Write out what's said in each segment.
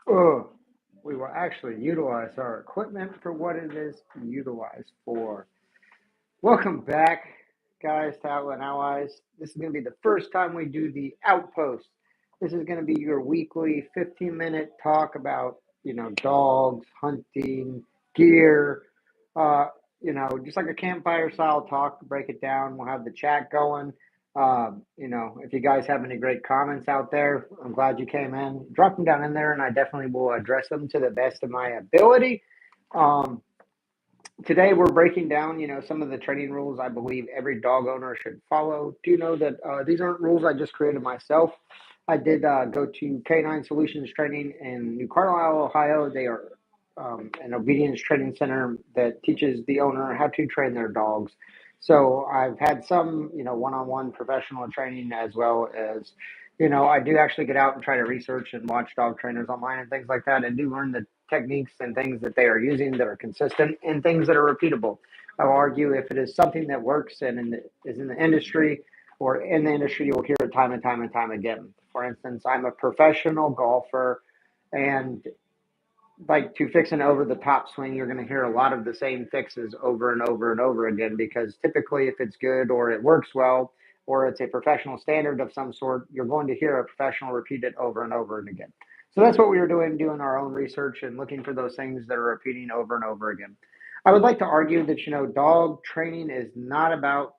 Oh, we will actually utilize our equipment for what it is utilized for. Welcome back, guys, to Outland Allies. This is going to be the first time we do the Outpost. This is going to be your weekly 15-minute talk about, dogs, hunting, gear, uh, just like a campfire style talk, break it down. We'll have the chat going. If you guys have any great comments out there, I'm glad you came in. Drop them down in there, and I definitely will address them to the best of my ability. Um, Today we're breaking down, some of the training rules I believe every dog owner should follow. Do you know that these aren't rules I just created myself? I did go to Canine Solutions Training in New Carlisle, Ohio. They are an obedience training center that teaches the owner how to train their dogs. So I've had some, one-on-one professional training as well as, I do actually get out and try to research and watch dog trainers online and things like that, and do learn the techniques and things that they are using that are consistent and things that are repeatable. I'll argue if it is something that works and is in the industry or in the industry, you'll hear it time and time and time again. For instance, I'm a professional golfer, and like to fix an over the top swing, you're going to hear a lot of the same fixes over and over and over again because typically, if it's good or it works well or it's a professional standard of some sort, you're going to hear a professional repeat it over and over and again. So that's what we were doing our own research and looking for those things that are repeating over and over again. I would like to argue that, dog training is not about,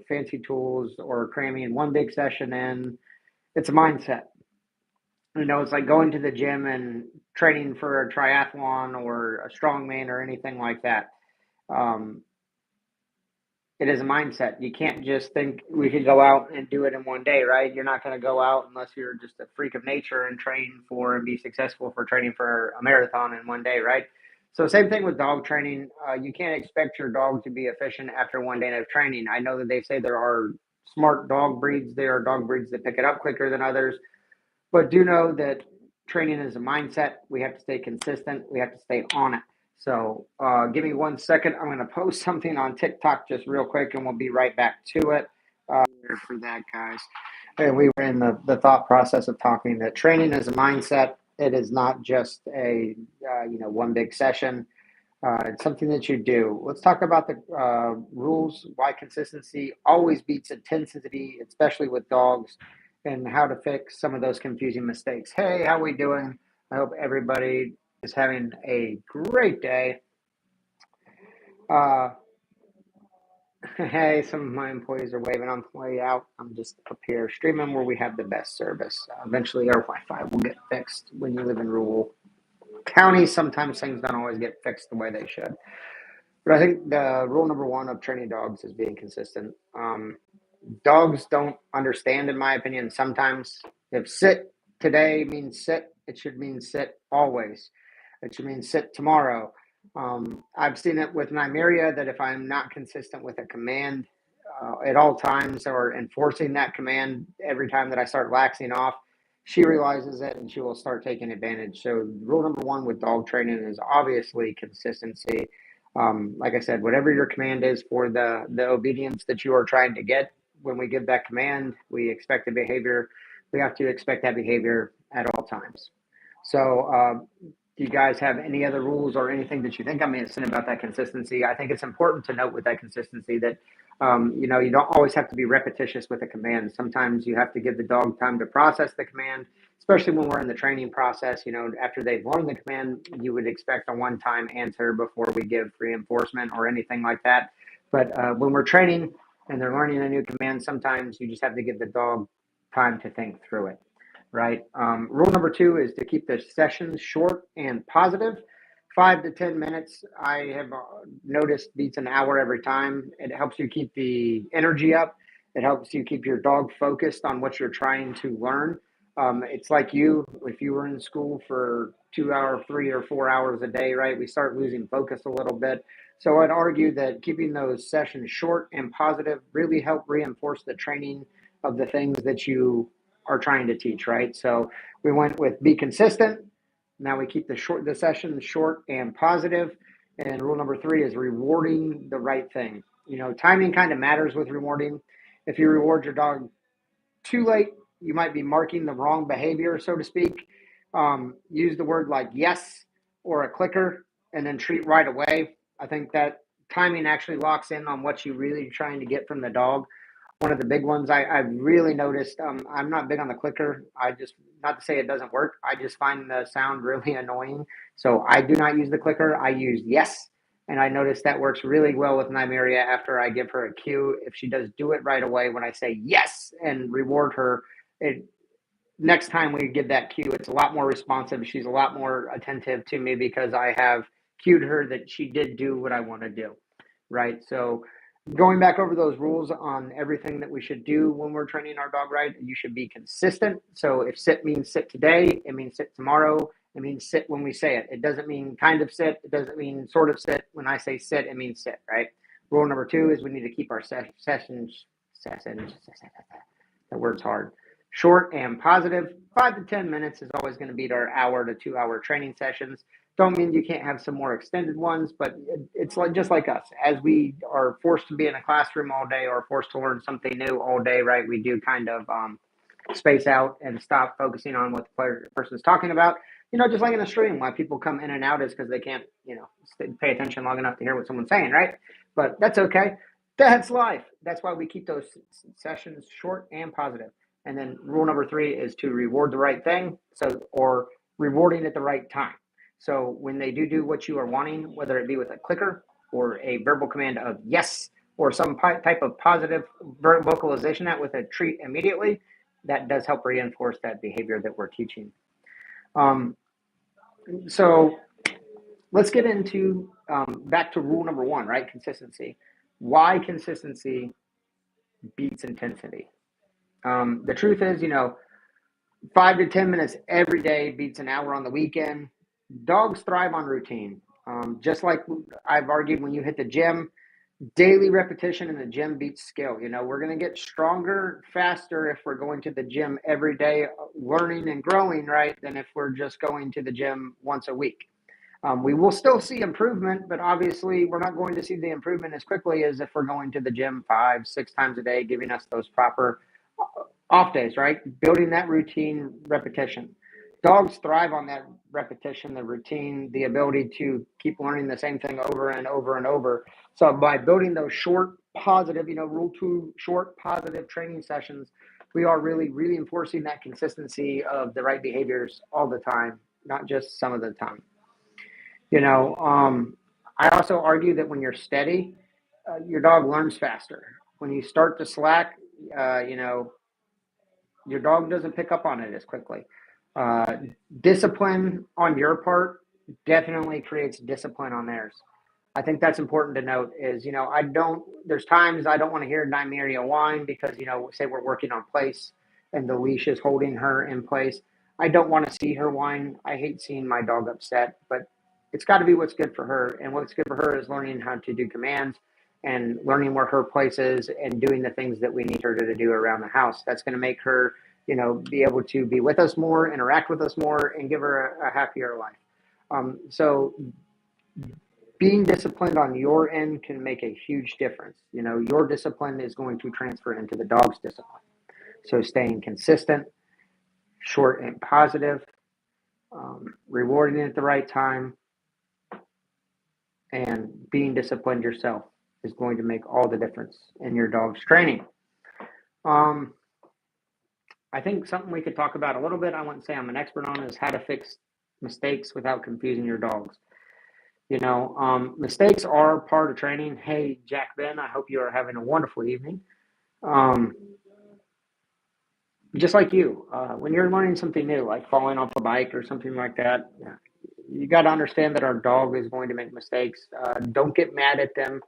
fancy tools or cramming one big session in. It's a mindset. It's like going to the gym and training for a triathlon or a strongman or anything like that. Um, it is a mindset. You can't just think we could go out and do it in one day, right? You're not going to go out unless you're just a freak of nature and train for and be successful for training for a marathon in one day, right? So same thing with dog training. You can't expect your dog to be efficient after one day of training. I know that they say there are smart dog breeds. There are dog breeds that pick it up quicker than others. But do know that training is a mindset. We have to stay consistent. We have to stay on it. So give me 1 second. I'm going to post something on TikTok just real quick, and we'll be right back to it. For that, guys. And we were in the thought process of talking that training is a mindset. It is not just a one big session. It's something that you do. Let's talk about the rules, why consistency always beats intensity, especially with dogs, and how to fix some of those confusing mistakes. Hey, how we doing? I hope everybody is having a great day. Uh, hey, some of my employees are waving on the way out. I'm just up here streaming where we have the best service. Eventually, our Wi-Fi will get fixed when you live in rural counties. Sometimes things don't always get fixed the way they should. But I think the rule number one of training dogs is being consistent. Dogs don't understand, in my opinion, sometimes if sit today means sit, it should mean sit always. It should mean sit tomorrow. I've seen it with Nymeria that if I'm not consistent with a command at all times or enforcing that command every time that I start laxing off, she realizes it and she will start taking advantage. So, rule number one with dog training is obviously consistency. Like I said, whatever your command is for the obedience that you are trying to get, when we give that command, we expect the behavior. We have to expect that behavior at all times. So, do you guys have any other rules or anything that you think I'm missing about that consistency? I think it's important to note with that consistency that, you don't always have to be repetitious with a command. Sometimes you have to give the dog time to process the command, especially when we're in the training process. After they've learned the command, you would expect a one-time answer before we give reinforcement or anything like that. But when we're training and they're learning a new command, sometimes you just have to give the dog time to think through it, right? Rule number two is to keep the sessions short and positive. 5 to 10 minutes, I have noticed, beats an hour every time. It helps you keep the energy up. It helps you keep your dog focused on what you're trying to learn. It's like if you were in school for 2 hours, 3 or 4 hours a day, right? We start losing focus a little bit. So I'd argue that keeping those sessions short and positive really help reinforce the training of the things that you are trying to teach, right? So we went with be consistent. Now we keep the session short and positive. And rule number three is rewarding the right thing. Timing kind of matters with rewarding. If you reward your dog too late, you might be marking the wrong behavior, so to speak. use the word like yes or a clicker and then treat right away. I think that timing actually locks in on what you really trying to get from the dog. One of the big ones I've really noticed, I'm not big on the clicker. I just, not to say it doesn't work, I just find the sound really annoying. So I do not use the clicker. I use yes. And I notice that works really well with Nymeria after I give her a cue. If she does do it right away when I say yes and reward her, it next time we give that cue, it's a lot more responsive. She's a lot more attentive to me because I have cued her that she did do what I want to do, right? So going back over those rules on everything that we should do when we're training our dog right, you should be consistent. So if sit means sit today, it means sit tomorrow. It means sit when we say it. It doesn't mean kind of sit. It doesn't mean sort of sit. When I say sit, it means sit, right? Rule number 2 is we need to keep our sessions, that word's hard, short and positive. 5 to 10 minutes is always going to beat our hour to 2 hour training sessions. Don't mean you can't have some more extended ones, but it's like just like us. As we are forced to be in a classroom all day or forced to learn something new all day, right? We do kind of space out and stop focusing on what the person's talking about. Just like in a stream, why people come in and out is because they can't, pay attention long enough to hear what someone's saying, right? But that's okay. That's life. That's why we keep those sessions short and positive. And then rule number 3 is to reward the right thing. Or rewarding at the right time. So when they do what you are wanting, whether it be with a clicker or a verbal command of yes, or some type of positive vocalization that with a treat immediately, that does help reinforce that behavior that we're teaching. So let's get into back to rule number 1, right? Consistency. Why consistency beats intensity? The truth is, 5 to 10 minutes every day beats an hour on the weekend. Dogs thrive on routine. Just like I've argued when you hit the gym, daily repetition in the gym beats skill. We're going to get stronger, faster if we're going to the gym every day, learning and growing, right, than if we're just going to the gym once a week. We will still see improvement, but obviously we're not going to see the improvement as quickly as if we're going to the gym 5, 6 times a day, giving us those proper off days, right? Building that routine repetition. Dogs thrive on that repetition, the routine, the ability to keep learning the same thing over and over and over. So by building those short, positive, rule 2, short, positive training sessions, we are really, really enforcing that consistency of the right behaviors all the time, not just some of the time. I also argue that when you're steady, your dog learns faster. When you start to slack, your dog doesn't pick up on it as quickly. Discipline on your part definitely creates discipline on theirs. I think that's important to note is, there's times I don't want to hear Nymeria whine because, say we're working on place and the leash is holding her in place. I don't want to see her whine. I hate seeing my dog upset, but it's got to be what's good for her. And what's good for her is learning how to do commands and learning where her place is and doing the things that we need her to do around the house. That's going to make her, be able to be with us more, interact with us more, and give her a happier life. So being disciplined on your end can make a huge difference. Your discipline is going to transfer into the dog's discipline. So staying consistent, short and positive, rewarding at the right time, and being disciplined yourself is going to make all the difference in your dog's training. I think something we could talk about a little bit, I wouldn't say I'm an expert on, is how to fix mistakes without confusing your dogs. Mistakes are part of training. Hey, Jack Ben, I hope you are having a wonderful evening. Just like you, when you're learning something new, like falling off a bike or something like that, you got to understand that our dog is going to make mistakes. Don't get mad at them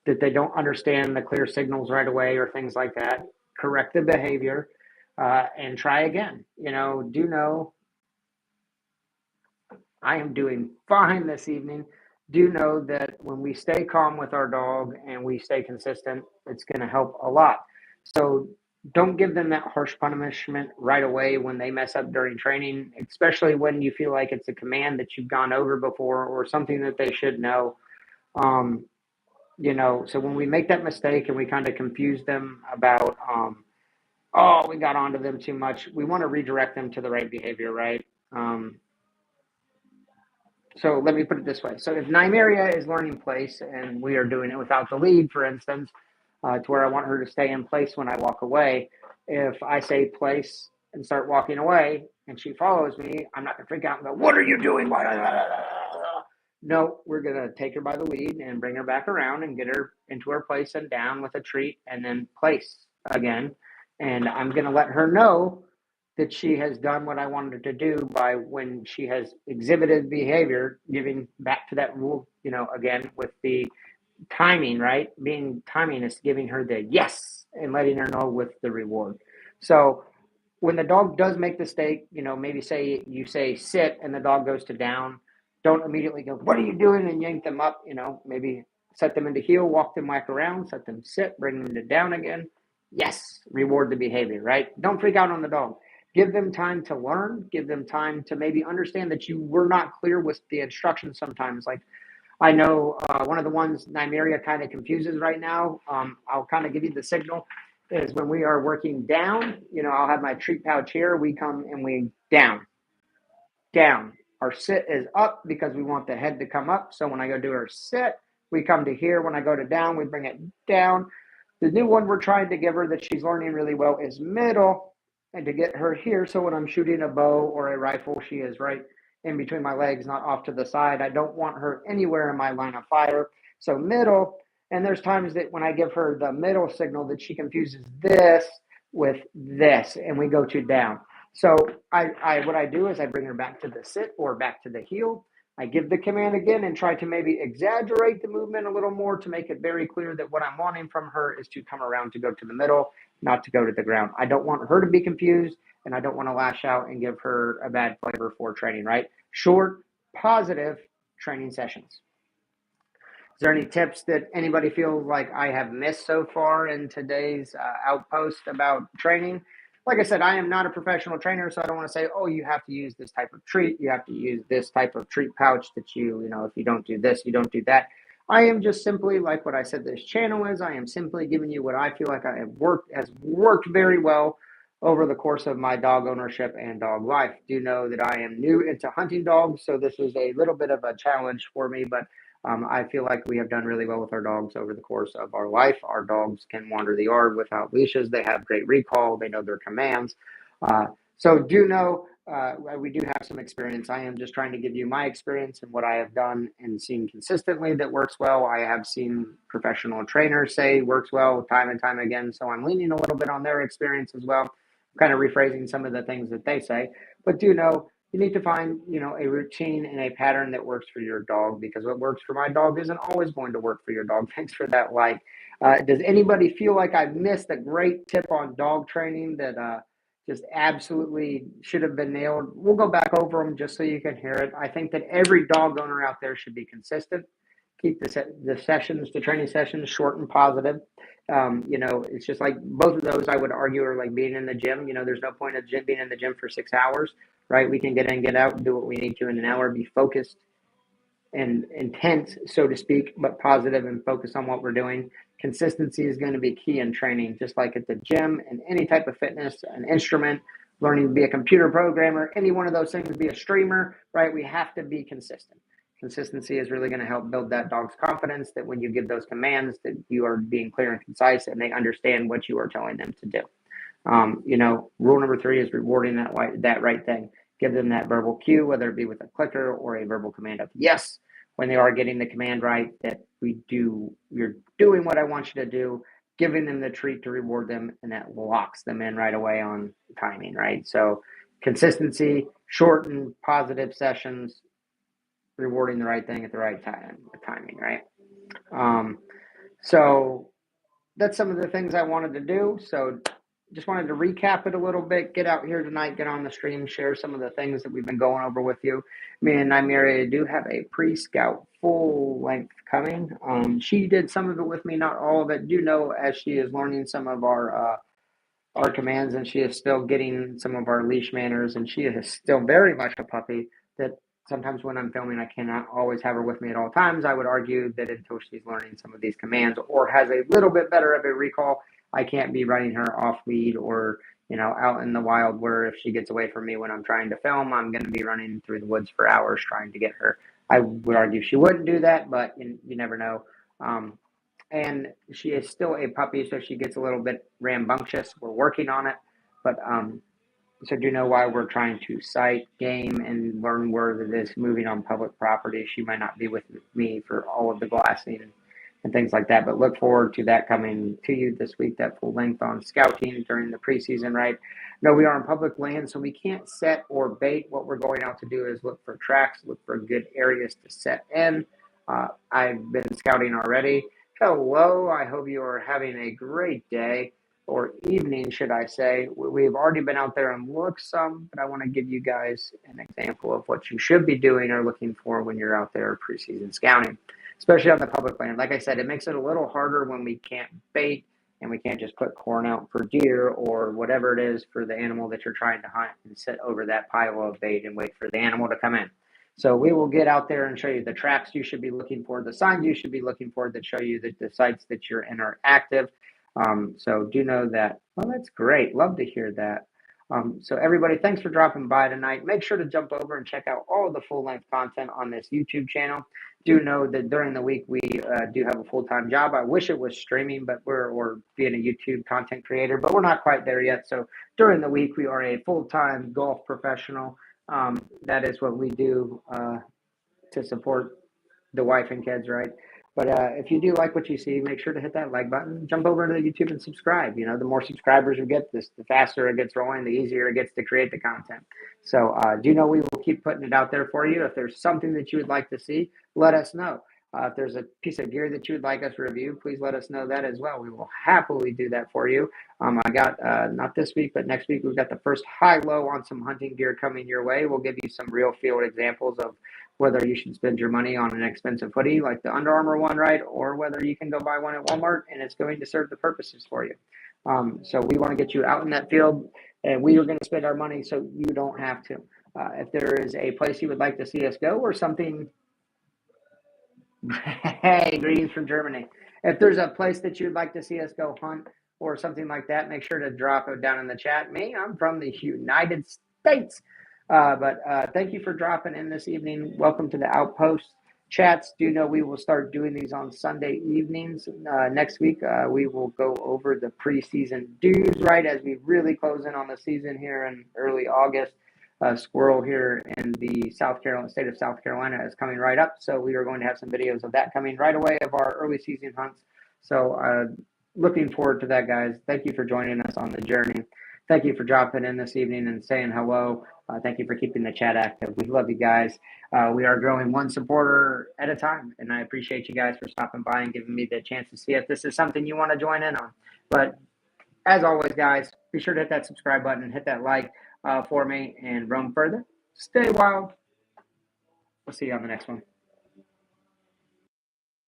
that they don't understand the clear signals right away or things like that. Correct the behavior and try again. Do know I am doing fine this evening. Do know that when we stay calm with our dog and we stay consistent, it's going to help a lot. So don't give them that harsh punishment right away when they mess up during training, especially when you feel like it's a command that you've gone over before or something that they should know. So when we make that mistake and we kind of confuse them about, we got onto them too much, we want to redirect them to the right behavior, right? So let me put it this way. So if Nymeria is learning place and we are doing it without the lead, for instance, to where I want her to stay in place when I walk away, if I say place and start walking away and she follows me, I'm not going to freak out and go, what are you doing? No, we're going to take her by the lead and bring her back around and get her into her place and down with a treat and then place again. And I'm going to let her know that she has done what I wanted her to do by when she has exhibited behavior, giving back to that rule, again, with the timing, right? Being timing is giving her the yes and letting her know with the reward. So when the dog does make the mistake, maybe say you say sit and the dog goes to down, don't immediately go, what are you doing? And yank them up, maybe set them into heel, walk them back around, set them sit, bring them to down again. Yes, reward the behavior, right? Don't freak out on the dog. Give them time to learn, give them time to maybe understand that you were not clear with the instructions sometimes. Like I know one of the ones Nymeria kind of confuses right now. I'll kind of give you the signal is when we are working down, I'll have my treat pouch here. We come and we down, down. Our sit is up because we want the head to come up. So when I go do our sit, we come to here. When I go to down, we bring it down. The new one we're trying to give her that she's learning really well is middle, and to get her here. So when I'm shooting a bow or a rifle, she is right in between my legs, not off to the side. I don't want her anywhere in my line of fire. So middle, and there's times that when I give her the middle signal that she confuses this with this, and we go to down. So what I do is I bring her back to the sit or back to the heel. I give the command again and try to maybe exaggerate the movement a little more to make it very clear that what I'm wanting from her is to come around to go to the middle, not to go to the ground. I don't want her to be confused, and I don't want to lash out and give her a bad flavor for training, right? Short, positive training sessions. Is there any tips that anybody feels like I have missed so far in today's outpost about training? Like I said, I am not a professional trainer, so I don't want to say, oh, you have to use this type of treat. You have to use this type of treat pouch that if you don't do this, you don't do that. I am just simply, like what I said this channel is, I am simply giving you what I feel like has worked very well over the course of my dog ownership and dog life. Do know that I am new into hunting dogs, so this is a little bit of a challenge for me, but I feel like we have done really well with our dogs over the course of our life. Our dogs can wander the yard without leashes. They have great recall. They know their commands. So do know we do have some experience. I am just trying to give you my experience and what I have done and seen consistently that works well. I have seen professional trainers say works well time and time again. So I'm leaning a little bit on their experience as well, kind of rephrasing some of the things that they say. But do know you need to find, a routine and a pattern that works for your dog, because what works for my dog isn't always going to work for your dog. Thanks for that like. Does anybody feel like I've missed a great tip on dog training that just absolutely should have been nailed? We'll go back over them just so you can hear it. I think that every dog owner out there should be consistent. Keep the training sessions short and positive. It's just like both of those I would argue are like being in the gym. There's no point of being in the gym for 6 hours, right? We can get in, get out, and do what we need to in an hour, be focused and intense, so to speak, but positive and focus on what we're doing. Consistency is going to be key in training, just like at the gym and any type of fitness, an instrument, learning to be a computer programmer, any one of those things, be a streamer, right? We have to be consistent. Consistency is really going to help build that dog's confidence that when you give those commands that you are being clear and concise and they understand what you are telling them to do. Rule number 3 is rewarding that right thing. Give them that verbal cue, whether it be with a clicker or a verbal command of yes, when they are getting the command right, that you're doing what I want you to do, giving them the treat to reward them, and that locks them in right away on timing, right? So consistency, shortened, positive sessions, rewarding the right thing at the right time, timing, right? So that's some of the things I wanted to do. So just wanted to recap it a little bit, get out here tonight, get on the stream, share some of the things that we've been going over with you. Me and Nymeria do have a pre-scout full length coming. She did some of it with me, not all of it. Do know as she is learning some of our commands, and she is still getting some of our leash manners, and she is still very much a puppy that sometimes when I'm filming, I cannot always have her with me at all times. I would argue that until she's learning some of these commands or has a little bit better of a recall, I can't be running her off lead or, out in the wild, where if she gets away from me when I'm trying to film, I'm going to be running through the woods for hours trying to get her. I would argue she wouldn't do that, but you never know. And she is still a puppy, so she gets a little bit rambunctious. We're working on it, but so do you know why we're trying to sight game and learn where it is moving on public property? She might not be with me for all of the glassing and things like that, but look forward to that coming to you this week, that full length on scouting during the preseason, right? No, we are on public land, so we can't set or bait. What we're going out to do is look for tracks, look for good areas to set in. I've been scouting already. Hello, I hope you are having a great day, or evening, should I say. We've already been out there and looked some, but I want to give you guys an example of what you should be doing or looking for when you're out there preseason scouting, especially on the public land. Like I said, it makes it a little harder when we can't bait and we can't just put corn out for deer or whatever it is for the animal that you're trying to hunt and sit over that pile of bait and wait for the animal to come in. So we will get out there and show you the tracks you should be looking for, the signs you should be looking for that show you that the sites that you're in are active. So do know that. Well, that's great. Love to hear that. So everybody, thanks for dropping by tonight. Make sure to jump over and check out all of the full-length content on this YouTube channel. Do know that during the week we do have a full-time job. I wish it was streaming, but we're being a YouTube content creator, but we're not quite there yet. So during the week we are a full-time golf professional. That is what we do to support the wife and kids, right? But if you do like what you see, make sure to hit that like button. Jump over to YouTube and subscribe. The more subscribers we get, the faster it gets rolling, the easier it gets to create the content. So do know we will keep putting it out there for you. If there's something that you would like to see, let us know. If there's a piece of gear that you would like us to review, please let us know that as well. We will happily do that for you. I got, not this week, but next week, we've got the first high-low on some hunting gear coming your way. We'll give you some real field examples of whether you should spend your money on an expensive hoodie like the Under Armour one, right? Or whether you can go buy one at Walmart and it's going to serve the purposes for you. So we want to get you out in that field, and we are going to spend our money so you don't have to. If there is a place you would like to see us go or something, hey, greetings from Germany. If there's a place that you'd like to see us go hunt or something like that, make sure to drop it down in the chat. Me, I'm from the United States. But thank you for dropping in this evening. Welcome to the Outpost Chats. Do know we will start doing these on Sunday evenings. Next week, we will go over the preseason dues, right, as we really close in on the season here in early August. Squirrel here in the state of South Carolina is coming right up. So we are going to have some videos of that coming right away of our early season hunts. So looking forward to that, guys. Thank you for joining us on the journey. Thank you for dropping in this evening and saying hello. Thank you for keeping the chat active. We love you guys. We are growing one supporter at a time, and I appreciate you guys for stopping by and giving me the chance to see if this is something you want to join in on. But as always, guys, be sure to hit that subscribe button, hit that like for me, and roam further. Stay wild. We'll see you on the next one.